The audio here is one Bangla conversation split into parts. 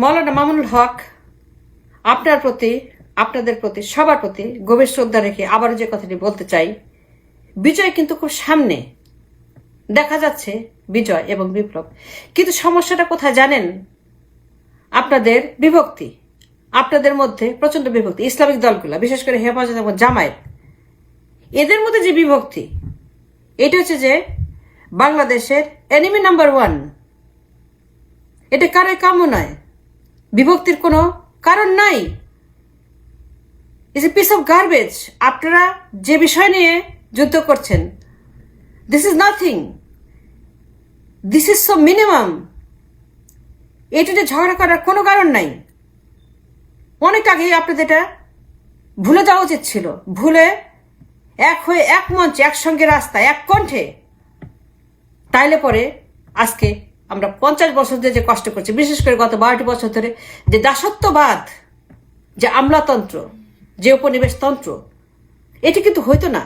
মাওলানা মামুনুল হক আপনার প্রতি, আপনাদের প্রতি, সবার প্রতি গভীর শ্রদ্ধা রেখে আবারও যে কথাটি বলতে চাই, বিজয় কিন্তু খুব সামনে দেখা যাচ্ছে, বিজয় এবং বিপ্লব। কিন্তু সমস্যাটা কোথায় জানেন? আপনাদের বিভক্তি, আপনাদের মধ্যে প্রচন্ড বিভক্তি। ইসলামিক দলগুলা, বিশেষ করে হেফাজত এবং জামায়াত, এদের মধ্যে যে বিভক্তি, এটা হচ্ছে যে বাংলাদেশের এনিমি নাম্বার 1। এটা কারোর কাম্য নয়, বিভক্তির কোনো কারণ নাই। It's a piece of garbage. আপনারা যে বিষয় নিয়ে যুদ্ধ করছেন, this is nothing, this is so minimum. এটাতে ঝগড়া করার কোনো কারণ নাই। অনেক আগেই আপনাদের এটা ভুলে যাওয়া উচিত ছিল। ভুলে এক হয়ে এক মঞ্চে, একসঙ্গে রাস্তায়, এক কণ্ঠে, তাইলে পরে আজকে আমরা 50 বছর ধরে যে কষ্ট করছি, বিশেষ করে গত 12টি বছর ধরে যে দাসত্ববাদ, যে আমলাতন্ত্র, যে উপনিবেশতন্ত্র, এটি কিন্তু হইতো না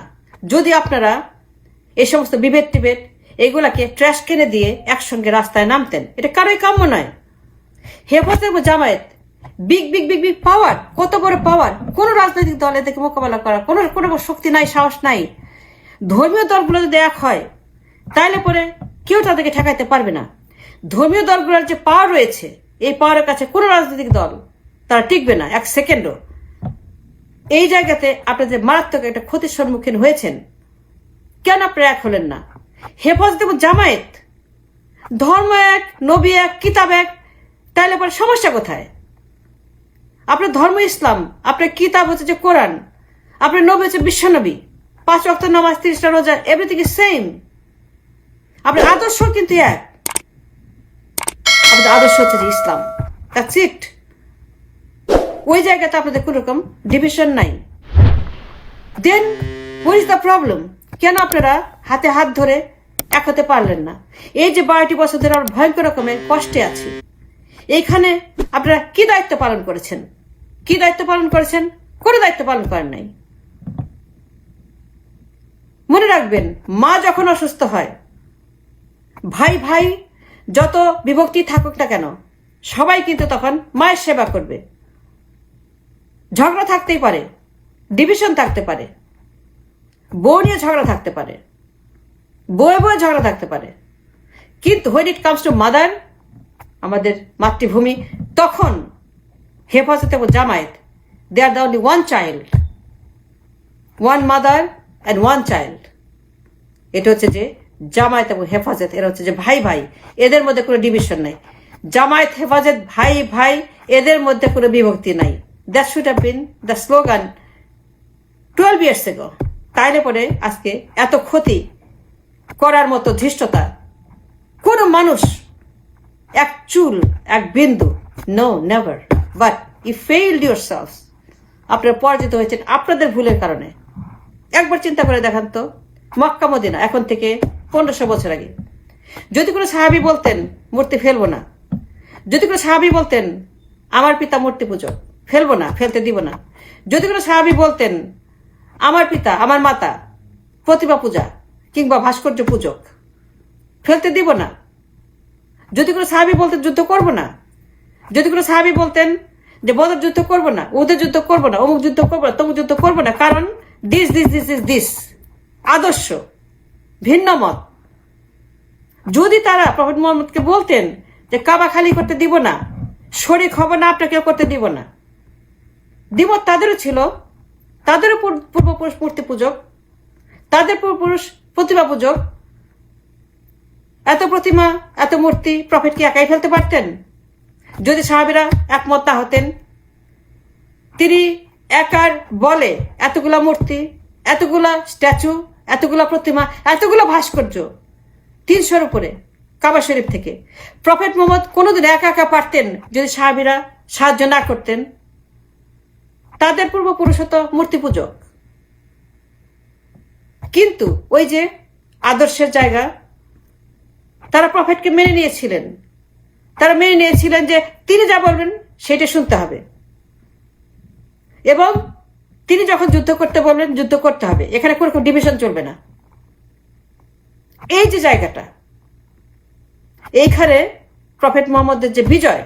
যদি আপনারা এই সমস্ত বিভেদ টিভেদ এগুলাকে ট্র্যাশ কেনে দিয়ে একসঙ্গে রাস্তায় নামতেন। এটা কারোই কাম্য নয়। হেফাজত এবং Jamaat big big big big পাওয়ার, কত বড় পাওয়ার। কোন রাজনৈতিক দল এদেরকে মোকাবেলা করার কোনো শক্তি নাই, সাহস নাই। ধর্মীয় দলগুলো যদি এক হয়, তাইলে পরে কেউ তাদেরকে ঠেকাইতে পারবে না। ধর্মীয় দলগুলোর যে পাওয়ার রয়েছে, এই পাওয়ারের কাছে কোনো রাজনৈতিক দল তারা টিকবে না এক সেকেন্ডও। এই জায়গাতে আপনাদের মারাত্মক একটা ক্ষতির সম্মুখীন হয়েছেন। কেন আপনারা এক হলেন না? হেফাজত এবং জামায়াত ধর্ম এক, নবী এক, কিতাব এক, তাইলে পরে সমস্যা কোথায়? আপনার ধর্ম ইসলাম, আপনার কিতাব হচ্ছে যে কোরআন, আপনার নবী হচ্ছে বিশ্বনবী, 5 ওয়াক্ত নামাজ, 30টা রোজা, এভরিথিং ইজ সেম। আপনার আদর্শ কিন্তু এক। আপনাদের আদর্শ হচ্ছে যে ইসলাম, দ্যাটস ইট। ওই জায়গাতে আপনাদের কোন রকম ডিভিশন নাই। দেন হোয়াট ইজ দ্য প্রবলেম? কেন আপনারা হাতে হাত ধরে এক হতে পারলেন না? এই যে 12টি বছর ধরে আমরা ভয়ঙ্কর রকমের কষ্টে আছি, এইখানে আপনারা কি দায়িত্ব পালন করেছেন? কি দায়িত্ব পালন করেছেন? কোনো দায়িত্ব পালন করেন নাই। মনে রাখবেন, মা যখন অসুস্থ হয়, ভাই ভাই যত বিভক্তি থাকুক না কেন, সবাই কিন্তু তখন মায়ের সেবা করবে। ঝগড়া থাকতেই পারে, ডিভিশন থাকতে পারে, বউ নিয়ে ঝগড়া থাকতে পারে, বয়ে বয়ে ঝগড়া থাকতে পারে, কিন্তু when it comes to mother, আমাদের মাতৃভূমি, তখন হেফাজত এবং Jamaat, they are the only one child, one mother and one child. এটা হচ্ছে যে জামায়াত এবং হেফাজত, এরা হচ্ছে যে ভাই ভাই, এদের মধ্যে কোনো ডিভিশন নাই। জামায়াত হেফাজত ভাই ভাই, এদের মধ্যে কোনো বিভক্তি নাই। That should have been the slogan 12 years ago. তাইলে পরে আজকে এত ক্ষতি করার মতো ধৃষ্টতা কোনো মানুষ, এক চুল, এক বিন্দু, no, never. But you failed yourselves. আপনারা পরাজিত হয়েছেন আপনাদের ভুলের কারণে। একবার চিন্তা করে দেখান তো, মক্কা মদিনা এখন থেকে 1500 বছর আগে যদি কোনো সাহাবী বলতেন মূর্তি ফেলবো না, যদি কোনো সাহাবী বলতেন আমার পিতা মূর্তি পূজক, ফেলবো না, ফেলতে দিব না, যদি কোনো সাহাবী বলতেন আমার পিতা, আমার মাতা প্রতিমা পূজা কিংবা ভাস্কর্য পূজক, ফেলতে দিব না, যদি কোনো সাহাবী বলতেন যুদ্ধ করব না, যদি কোনো সাহাবী বলতেন যে বদর যুদ্ধ করব না, ওদের যুদ্ধ করব না, অমুক যুদ্ধ করবো না, তমুক যুদ্ধ করবো না, কারণ this this this this this আদর্শ, ভিন্ন মত। যদি তারা প্রফেট মুহাম্মদকে বলতেন যে কাবা খালি করতে দিব না, শরীক হব না, আপনাকেও করতে দিব না, দ্বিমত তাদেরও ছিল, তাদেরও পূর্বপুরুষ মূর্তি পূজক, তাদের পূর্বপুরুষ প্রতিমা পূজক। এত প্রতিমা, এত মূর্তি প্রফেট কি একাই ফেলতে পারতেন? যদি সাহাবীরা একমত না হতেন, তিনি একার বলে এতগুলা মূর্তি, এতগুলা স্ট্যাচু, এতগুলা প্রতিমা, এতগুলা ভাস্কর্য, 300-র উপরে কাবা শরীফ থেকে, প্রফেট মুহাম্মদ কোনোদিন একা একা পারতেন যদি সাহাবীরা সাহায্য না করতেন? তাদের পূর্বপুরুষ হতো মূর্তি পূজক। কিন্তু ওই যে আদর্শের জায়গা, তারা প্রফেটকে মেনে নিয়েছিলেন। তারা মেনে নিয়েছিলেন যে তিনি যা বলবেন সেটা শুনতে হবে, এবং তিনি যখন যুদ্ধ করতে বলবেন যুদ্ধ করতে হবে, এখানে কোনো ডিভিশন চলবে না। এই যে জায়গাটা, এইখানে প্রফেট মুহাম্মদের যে বিজয়,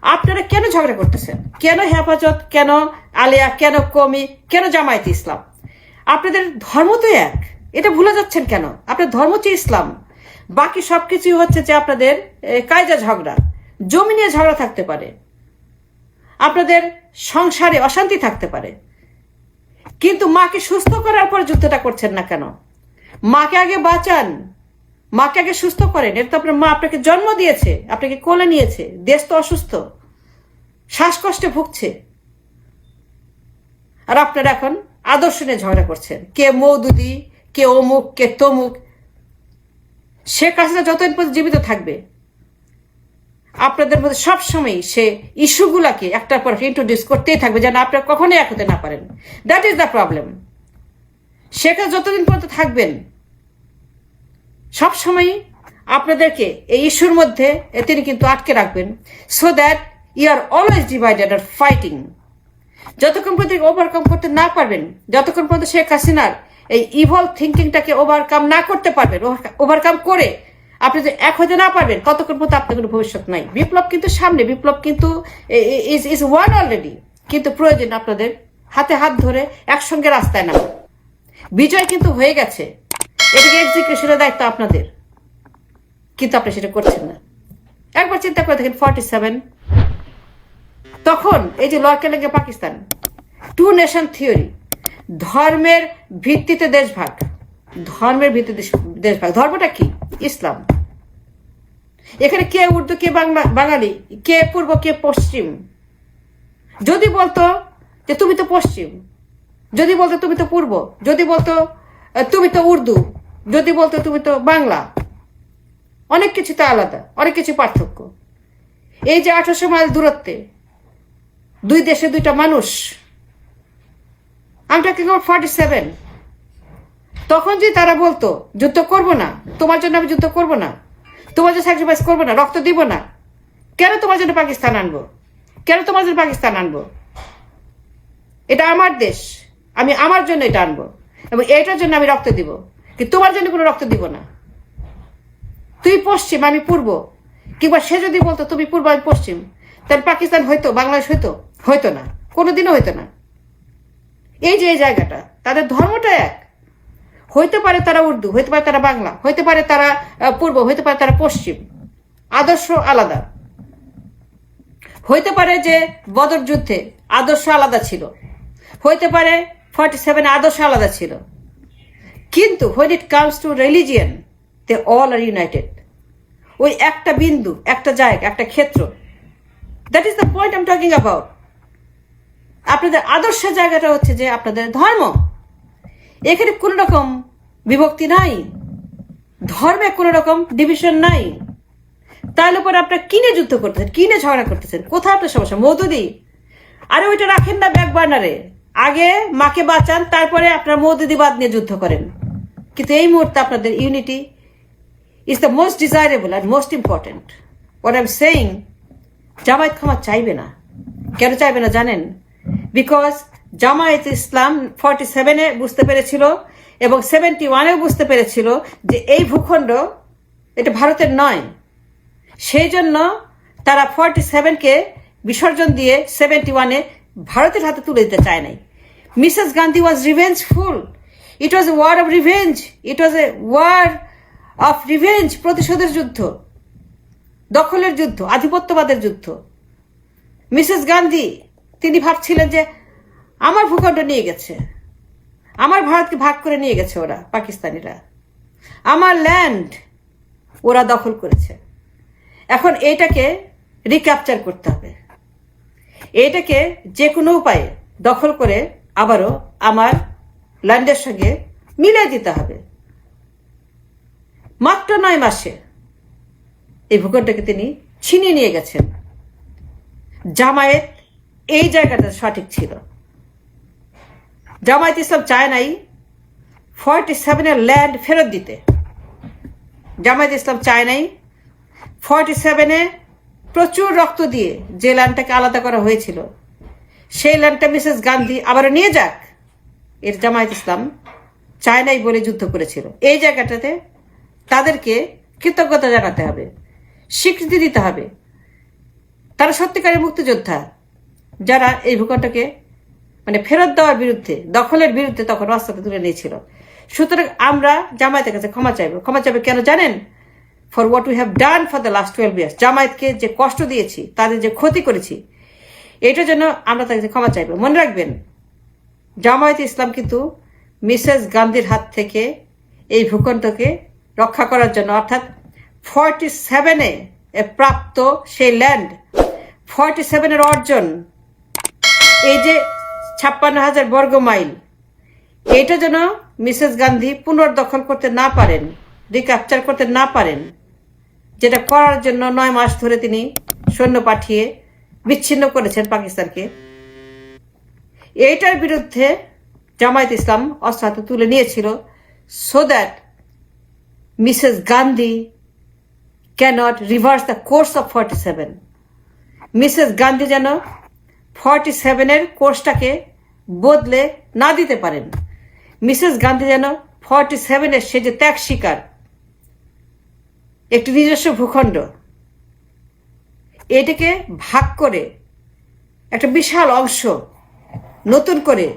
আপনারা কেন ঝগড়া করতেছেন? কেন হেফাজত, কেন আলিয়া, কেন কমি, কেন জামায়াতে ইসলাম? আপনাদের ধর্ম তো এক, এটা ভুলে যাচ্ছেন কেন? আপনার ধর্ম হচ্ছে ইসলাম, বাকি সবকিছু হচ্ছে যে আপনাদের কায়দা ঝগড়া, জমি নিয়ে ঝগড়া থাকতে পারে, আপনাদের সংসারে অশান্তি থাকতে পারে, কিন্তু মাকে সুস্থ করার পর যুদ্ধটা করছেন না কেন? মাকে আগে বাঁচান, মাকে আগে সুস্থ করেন। এটা তো আপনার মা আপনাকে জন্ম দিয়েছে, আপনাকে কোলে নিয়েছে, দেশ তো অসুস্থ, শ্বাসকষ্টে ভুগছে, আর আপনারা এখন আদর্শ নিয়ে ঝগড়া করছেন, কে মৌদুদি, কে অমুক, কে তমুক। শেখ হাসিনা যতদিন পর্যন্ত জীবিত থাকবে আপনাদের মধ্যে সবসময় সে ইস্যুগুলাকে একটার পর ইন্ট্রোডিউস করতেই থাকবে, যেন আপনারা কখনোই এক হতে না পারেন। That is the problem. Sheikh Hasina যতদিন পর্যন্ত থাকবেন সবসময় আপনাদেরকে এই ইস্যুর মধ্যে তিনি কিন্তু আটকে রাখবেন, so that you are always divided আর ফাইটিং। যতক্ষণ পর্যন্ত ওভারকাম করতে না পারবেন, যতক্ষণ পর্যন্ত শেখ হাসিনার এই ইভল থিঙ্কিংটাকে ওভারকাম না করতে পারবেন, ওভারকাম করে আপনি যদি এক হতে না পারবেন, ততক্ষণ পর্যন্ত আপনার কোনো ভবিষ্যৎ নাই। বিপ্লব কিন্তু সামনে, বিপ্লব কিন্তু ইজ ওয়ান অলরেডি, কিন্তু প্রয়োজন আপনাদের হাতে হাত ধরে একসঙ্গে রাস্তায় নামা। বিজয় কিন্তু হয়ে গেছে, এটাকে এক্সিকিউশনের দায়িত্ব আপনাদের, কিন্তু আপনি সেটা করছেন না। একবার চিন্তা করে দেখেন 47 তখন এই যে লর্ড কেলেঙ্গে পাকিস্তান, টু নেশন থিওরি, ধর্মের ভিত্তিতে দেশভাগ, ধর্মের ভিত্তিতে দেশভাগ। ধর্মটা কি? ইসলাম। এখানে কে উর্দু, কে বাঙালি, কে পূর্ব, কে পশ্চিম। যদি বলতো যে তুমি তো পশ্চিম, যদি বলতো তুমি তো পূর্ব, যদি বলতো তুমি তো উর্দু, যদি বলতো তুমি তো বাংলা, অনেক কিছুতে আলাদা, অনেক কিছু পার্থক্য। এই যে 1800 মাইল দূরত্বে দুই দেশে দুইটা মানুষ, আমি টকিং অ্যাবাউট 47। তখন যদি তারা বলতো যুদ্ধ করব না, তোমার জন্য আমি যুদ্ধ করব না, তোমার জন্য স্যাক্রিফাইস করবো না, রক্ত দিব না, কেন তোমার জন্য পাকিস্তান আনবো, কেন তোমার জন্য পাকিস্তান আনবো? এটা আমার দেশ, আমি আমার জন্য এটা আনবো এবং এটার জন্য আমি রক্ত দিব, কিন্তু তোমার জন্য কোনো রক্ত দিব না। তুই পশ্চিম, আমি পূর্ব, কিংবা সে যদি বলতো তুমি পূর্ব, আমি পশ্চিম, তাহলে পাকিস্তান হইতো, বাংলাদেশ হইতো? হইতো না, কোনোদিনও হইতো না। এই যে এই জায়গাটা, তাদের ধর্মটা এক, হইতে পারে তারা উর্দু, হইতে পারে তারা বাংলা, হইতে পারে তারা পূর্ব, হইতে পারে তারা পশ্চিম, আদর্শ আলাদা। হইতে পারে যে বদর যুদ্ধে আদর্শ আলাদা ছিল, হইতে পারে 47 আদর্শ আলাদা ছিল, কিন্তু when it comes to religion they all are united. ওই একটা বিন্দু, একটা জায়গা, একটা ক্ষেত্র, that is the point I'm talking about. আপনাদের আদর্শ জায়গাটা হচ্ছে যে আপনাদের ধর্ম। এখানে কোন রকম বিভক্তি নাই, ধর্মে কোন রকম ডিভিশন নাই। তার উপর আপনারা কিনে যুদ্ধ করতেছেন, কিনে ঝগড়া করতেছেন। কোথায় আপনার সমস্যা? মৌদুদি, আরে ওইটা রাখেন না ব্যাক বার্নারে, আগে মাকে বাঁচান, তারপরে আপনারা মৌদুদিবাদ নিয়ে যুদ্ধ করেন। কিন্তু এই মুহূর্তে আপনাদের unity is the most desirable and most important. What I am saying, Jamaat ক্ষমা চাইবে না। কেন চাইবে না জানেন? বিকজ জামায়াত ইসলাম 47-এ বুঝতে পেরেছিল এবং 71-এও বুঝতে পেরেছিল যে এই ভূখণ্ড এটা ভারতের নয়। সেই জন্য তারা 47-কে বিসর্জন দিয়ে 71-এ ভারতের হাতে তুলে দিতে চায় নাই। Mrs Gandhi was revengeful. It was a war of revenge, it was a war of revenge, প্রতিশোধের যুদ্ধ, দখলের যুদ্ধ, আধিপত্যবাদের যুদ্ধ। মিসেস গান্ধী তিনি ভাবছিলেন যে আমার ভূখণ্ড নিয়ে গেছে, আমার ভারতকে ভাগ করে নিয়ে গেছে ওরা, পাকিস্তানিরা, আমার ল্যান্ড ওরা দখল করেছে। এখন এইটাকে রিক্যাপচার করতে হবে, এইটাকে যে কোনো উপায়ে দখল করে আবারও আমার ল্যান্ডের সঙ্গে মিলিয়ে দিতে হবে। মাত্র 9 মাসে এই ভূখণ্ডকে তিনি ছিনিয়ে নিয়ে গেছেন। জামায়াত এই জায়গাটা সঠিক ছিল। জামায়াত ইসলাম চায় নাই 47-এর ল্যান্ড ফেরত দিতে। জামায়াত ইসলাম চায় নাই 47-এ প্রচুর রক্ত দিয়ে যে ল্যান্ডটাকে আলাদা করা হয়েছিল সেই ল্যান্ডটা মিসেস গান্ধী আবারও নিয়ে যাক, এর জামায়াত ইসলাম চায় নাই বলে যুদ্ধ করেছিল। এই জায়গাটাতে তাদেরকে কৃতজ্ঞতা জানাতে হবে, স্বীকৃতি দিতে হবে। তারা সত্যিকারের মুক্তিযোদ্ধা, যারা এই ভূখণ্ডকে মানে ফেরত দেওয়ার বিরুদ্ধে, দখলের বিরুদ্ধে তখন রাস্তাতে তুলে নিয়েছিল। সুতরাং আমরা জামায়াতের কাছে ক্ষমা চাইবো। ক্ষমা চাইবো কেন জানেন? For what we have done for the last 12 years। জামায়াতকে যে কষ্ট দিয়েছি, তাদের যে ক্ষতি করেছি, এটার জন্য আমরা তার কাছে ক্ষমা চাইবো। মনে রাখবেন, জামায়াত ইসলাম কিন্তু মিসেস গান্ধীর হাত থেকে এই ভূখণ্ডকে রক্ষা করার জন্য, অর্থাৎ 47-এ প্রাপ্ত সেই ল্যান্ড, 47-এর অর্জন, এই যে 56,000 বর্গ মাইল, এটা যেন মিসেস গান্ধী পুনর্দখল করতে না পারেন, রিক্যাপচার করতে না পারেন, যেটা করার জন্য 9 মাস ধরে তিনি সৈন্য পাঠিয়ে বিচ্ছিন্ন করেছেন পাকিস্তানকে। এইটার বিরুদ্ধে জামায়াত ইসলাম অস্ত্র হাতে তুলে নিয়েছিল, so that Mrs Gandhi cannot reverse the course of 47। Mrs Gandhi যেন 47-এর কোর্সটাকে বদলে না দিতে পারেন। মিসেস গান্ধী যেন 47-এর সে যে ত্যাগ শিকার, একটি নিজস্ব ভূখণ্ড, এটাকে ভাগ করে একটা বিশাল অংশ নতুন করে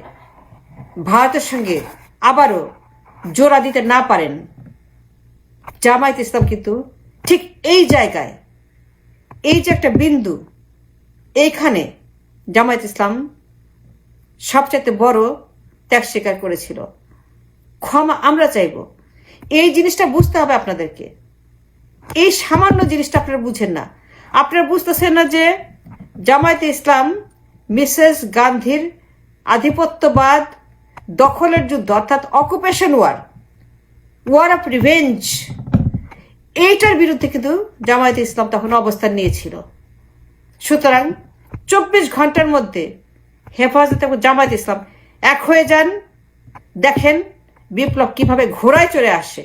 ভারতের সঙ্গে আবারও জোড়া দিতে না পারেন। জামায়াত ইসলাম কিন্তু ঠিক এই জায়গায়, এই যে একটা বিন্দু, এইখানে জামায়াত ইসলাম সবচেয়ে বড় ত্যাগ স্বীকার করেছিল। ক্ষমা আমরা চাইব। এই জিনিসটা বুঝতে হবে আপনাদেরকে। এই সামান্য জিনিসটা আপনারা বুঝেন না। আপনারা বুঝতেছেন না যে জামায়াতে ইসলাম মিসেস গান্ধীর আধিপত্যবাদ, দখলের যুদ্ধ, অর্থাৎ অকুপেশন ওয়ার অফ রিভেঞ্জ, এইটার বিরুদ্ধে কিন্তু জামায়াতে ইসলাম তখন অবস্থান নিয়েছিল। সুতরাং 24 ঘন্টার মধ্যে হেফাজত এবং জামায়াত ইসলাম এক হয়ে যান। দেখেন বিপ্লব কিভাবে ঘোড়ায় চড়ে আসে,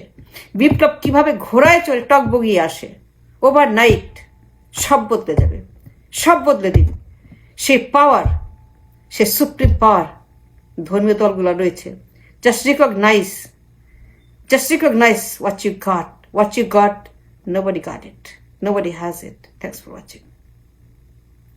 বিপ্লব কিভাবে ঘোড়ায় চড়ে টকবগিয়ে আসে। ওভারনাইট সব বদলে যাবে, সব বদলে দিন। সেই পাওয়ার, সে সুপ্রিম পাওয়ার ধর্মীয় দলগুলো রয়েছে। Just recognise what you got. Nobody got it. Nobody has it. Thanks for watching.